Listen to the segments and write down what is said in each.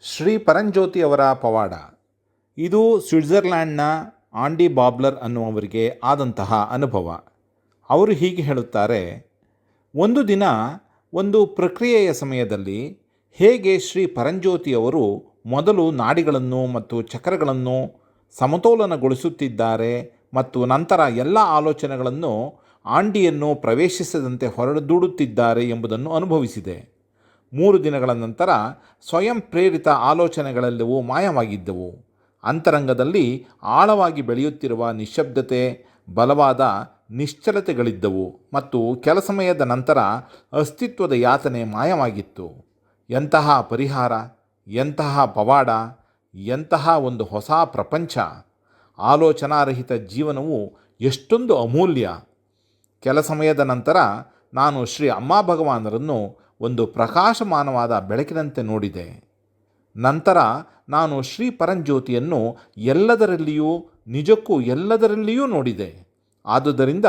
ಶ್ರೀ ಪರಂಜ್ಯೋತಿ ಅವರ ಪವಾಡ. ಇದು ಸ್ವಿಟ್ಜರ್ಲ್ಯಾಂಡ್ನ ಆಂಡಿ ಬಾಬ್ಲರ್ ಅನ್ನುವವರಿಗೆ ಆದಂತಹ ಅನುಭವ. ಅವರು ಹೀಗೆ ಹೇಳುತ್ತಾರೆ, ಒಂದು ದಿನ ಒಂದು ಪ್ರಕ್ರಿಯೆಯ ಸಮಯದಲ್ಲಿ ಹೇಗೆ ಶ್ರೀ ಪರಂಜ್ಯೋತಿಯವರು ಮೊದಲು ನಾಡಿಗಳನ್ನು ಮತ್ತು ಚಕ್ರಗಳನ್ನು ಸಮತೋಲನಗೊಳಿಸುತ್ತಿದ್ದಾರೆ ಮತ್ತು ನಂತರ ಎಲ್ಲ ಆಲೋಚನೆಗಳನ್ನು ಆಂಡಿಯನ್ನು ಪ್ರವೇಶಿಸದಂತೆ ಹೊರದೂಡುತ್ತಿದ್ದಾರೆ ಎಂಬುದನ್ನು ಅನುಭವಿಸಿದೆ. 3 ದಿನಗಳ ನಂತರ ಸ್ವಯಂ ಪ್ರೇರಿತ ಆಲೋಚನೆಗಳೆಲ್ಲವೂ ಮಾಯವಾಗಿದ್ದವು. ಅಂತರಂಗದಲ್ಲಿ ಆಳವಾಗಿ ಬೆಳೆಯುತ್ತಿರುವ ನಿಶ್ಶಬ್ದತೆ, ಬಲವಾದ ನಿಶ್ಚಲತೆಗಳಿದ್ದವು ಮತ್ತು ಕೆಲ ಸಮಯದ ನಂತರ ಅಸ್ತಿತ್ವದ ಯಾತನೆ ಮಾಯವಾಗಿತ್ತು. ಎಂತಹ ಪರಿಹಾರ, ಎಂತಹ ಪವಾಡ, ಎಂತಹ ಒಂದು ಹೊಸ ಪ್ರಪಂಚ! ಆಲೋಚನಾರಹಿತ ಜೀವನವು ಎಷ್ಟೊಂದು ಅಮೂಲ್ಯ! ಕೆಲ ಸಮಯದ ನಂತರ ನಾನು ಶ್ರೀ ಅಮ್ಮ ಭಗವಾನರನ್ನು ಒಂದು ಪ್ರಕಾಶಮಾನವಾದ ಬೆಳಕಿನಂತೆ ನೋಡಿದೆ. ನಂತರ ನಾನು ಶ್ರೀ ಪರಂಜ್ಯೋತಿಯನ್ನು ಎಲ್ಲದರಲ್ಲಿಯೂ, ನಿಜಕ್ಕೂ ಎಲ್ಲದರಲ್ಲಿಯೂ ನೋಡಿದೆ. ಆದುದರಿಂದ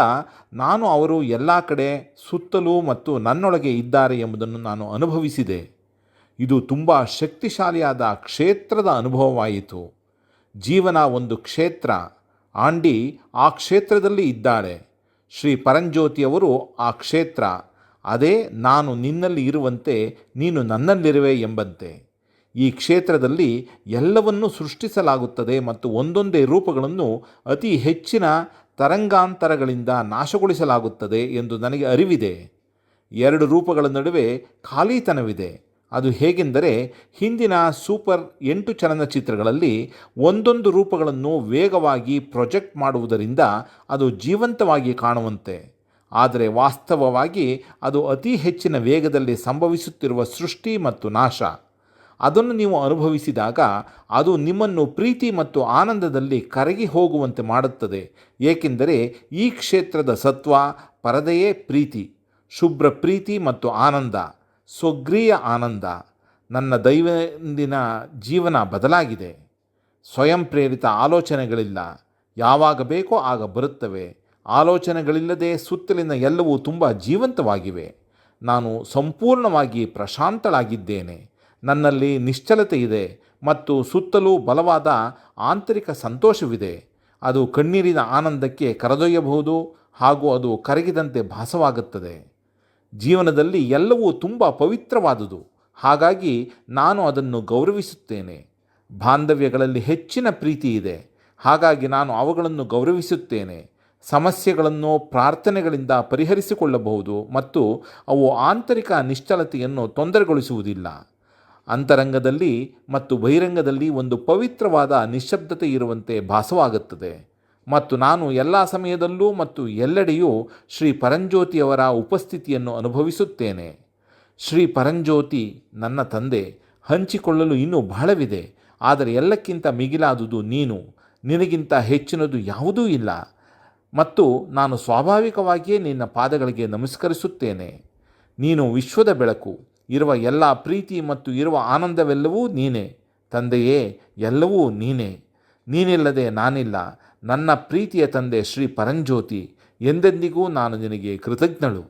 ನಾನು ಅವರು ಎಲ್ಲ ಕಡೆ, ಸುತ್ತಲೂ ಮತ್ತು ನನ್ನೊಳಗೆ ಇದ್ದಾರೆ ಎಂಬುದನ್ನು ನಾನು ಅನುಭವಿಸಿದೆ. ಇದು ತುಂಬ ಶಕ್ತಿಶಾಲಿಯಾದ ಕ್ಷೇತ್ರದ ಅನುಭವವಾಯಿತು. ಜೀವನ ಒಂದು ಕ್ಷೇತ್ರ. ಆಂಡಿ ಆ ಕ್ಷೇತ್ರದಲ್ಲಿ ಇದ್ದಾಳೆ. ಶ್ರೀ ಪರಂಜ್ಯೋತಿಯವರು ಆ ಕ್ಷೇತ್ರ. ಅದೇ ನಾನು ನಿನ್ನಲ್ಲಿ ಇರುವಂತೆ ನೀನು ನನ್ನಲ್ಲಿರುವೆ ಎಂಬಂತೆ. ಈ ಕ್ಷೇತ್ರದಲ್ಲಿ ಎಲ್ಲವನ್ನೂ ಸೃಷ್ಟಿಸಲಾಗುತ್ತದೆ ಮತ್ತು ಒಂದೊಂದೇ ರೂಪಗಳನ್ನು ಅತಿ ಹೆಚ್ಚಿನ ತರಂಗಾಂತರಗಳಿಂದ ನಾಶಗೊಳಿಸಲಾಗುತ್ತದೆ ಎಂದು ನನಗೆ ಅರಿವಿದೆ. 2 ರೂಪಗಳ ನಡುವೆ ಖಾಲಿತನವಿದೆ. ಅದು ಹೇಗೆಂದರೆ, ಹಿಂದಿನ ಸೂಪರ್ 8 ಚಲನಚಿತ್ರಗಳಲ್ಲಿ ಒಂದೊಂದು ರೂಪಗಳನ್ನು ವೇಗವಾಗಿ ಪ್ರೊಜೆಕ್ಟ್ ಮಾಡುವುದರಿಂದ ಅದು ಜೀವಂತವಾಗಿ ಕಾಣುವಂತೆ. ಆದರೆ ವಾಸ್ತವವಾಗಿ ಅದು ಅತಿ ಹೆಚ್ಚಿನ ವೇಗದಲ್ಲಿ ಸಂಭವಿಸುತ್ತಿರುವ ಸೃಷ್ಟಿ ಮತ್ತು ನಾಶ. ಅದನ್ನು ನೀವು ಅನುಭವಿಸಿದಾಗ ಅದು ನಿಮ್ಮನ್ನು ಪ್ರೀತಿ ಮತ್ತು ಆನಂದದಲ್ಲಿ ಕರಗಿ ಹೋಗುವಂತೆ ಮಾಡುತ್ತದೆ. ಏಕೆಂದರೆ ಈ ಕ್ಷೇತ್ರದ ಸತ್ವ ಪರದೆಯೇ ಪ್ರೀತಿ, ಶುಭ್ರ ಪ್ರೀತಿ ಮತ್ತು ಆನಂದ, ಸ್ವಗ್ರೀಯ ಆನಂದ. ನನ್ನ ದೈನಂದಿನ ಜೀವನ ಬದಲಾಗಿದೆ. ಸ್ವಯಂ ಪ್ರೇರಿತ ಆಲೋಚನೆಗಳಿಲ್ಲ. ಯಾವಾಗ ಬೇಕೋ ಆಗ ಬರುತ್ತವೆ. ಆಲೋಚನೆಗಳಿಲ್ಲದೆ ಸುತ್ತಲಿನ ಎಲ್ಲವೂ ತುಂಬ ಜೀವಂತವಾಗಿವೆ. ನಾನು ಸಂಪೂರ್ಣವಾಗಿ ಪ್ರಶಾಂತಳಾಗಿದ್ದೇನೆ. ನನ್ನಲ್ಲಿ ನಿಶ್ಚಲತೆ ಇದೆ ಮತ್ತು ಸುತ್ತಲೂ ಬಲವಾದ ಆಂತರಿಕ ಸಂತೋಷವಿದೆ. ಅದು ಕಣ್ಣೀರಿನ ಆನಂದಕ್ಕೆ ಕರೆದೊಯ್ಯಬಹುದು ಹಾಗೂ ಅದು ಕರಗಿದಂತೆ ಭಾಸವಾಗುತ್ತದೆ. ಜೀವನದಲ್ಲಿ ಎಲ್ಲವೂ ತುಂಬ ಪವಿತ್ರವಾದುದು. ಹಾಗಾಗಿ ನಾನು ಅದನ್ನು ಗೌರವಿಸುತ್ತೇನೆ. ಬಾಂಧವ್ಯಗಳಲ್ಲಿ ಹೆಚ್ಚಿನ ಪ್ರೀತಿ ಇದೆ. ಹಾಗಾಗಿ ನಾನು ಅವುಗಳನ್ನು ಗೌರವಿಸುತ್ತೇನೆ. ಸಮಸ್ಯೆಗಳನ್ನು ಪ್ರಾರ್ಥನೆಗಳಿಂದ ಪರಿಹರಿಸಿಕೊಳ್ಳಬಹುದು ಮತ್ತು ಅವು ಆಂತರಿಕ ನಿಶ್ಚಲತೆಯನ್ನು ತೊಂದರೆಗೊಳಿಸುವುದಿಲ್ಲ. ಅಂತರಂಗದಲ್ಲಿ ಮತ್ತು ಬಹಿರಂಗದಲ್ಲಿ ಒಂದು ಪವಿತ್ರವಾದ ನಿಶ್ಶಬ್ದತೆ ಇರುವಂತೆ ಭಾಸವಾಗುತ್ತದೆ ಮತ್ತು ನಾನು ಎಲ್ಲ ಸಮಯದಲ್ಲೂ ಮತ್ತು ಎಲ್ಲೆಡೆಯೂ ಶ್ರೀ ಪರಂಜ್ಯೋತಿಯವರ ಉಪಸ್ಥಿತಿಯನ್ನು ಅನುಭವಿಸುತ್ತೇನೆ. ಶ್ರೀ ಪರಂಜ್ಯೋತಿ ನನ್ನ ತಂದೆ. ಹಂಚಿಕೊಳ್ಳಲು ಇನ್ನೂ ಬಹಳವಿದೆ, ಆದರೆ ಎಲ್ಲಕ್ಕಿಂತ ಮಿಗಿಲಾದುದು ನೀನು. ನಿನಗಿಂತ ಹೆಚ್ಚಿನದು ಯಾವುದೂ ಇಲ್ಲ ಮತ್ತು ನಾನು ಸ್ವಾಭಾವಿಕವಾಗಿಯೇ ನಿನ್ನ ಪಾದಗಳಿಗೆ ನಮಸ್ಕರಿಸುತ್ತೇನೆ. ನೀನು ವಿಶ್ವದ ಬೆಳಕು. ಇರುವ ಎಲ್ಲ ಪ್ರೀತಿ ಮತ್ತು ಇರುವ ಆನಂದವೆಲ್ಲವೂ ನೀನೇ. ತಂದೆಯೇ, ಎಲ್ಲವೂ ನೀನೇ. ನೀನಿಲ್ಲದೆ ನಾನಿಲ್ಲ. ನನ್ನ ಪ್ರೀತಿಯ ತಂದೆ ಶ್ರೀ ಪರಂಜ್ಯೋತಿ, ಎಂದೆಂದಿಗೂ ನಾನು ನಿನಗೆ ಕೃತಜ್ಞಳು.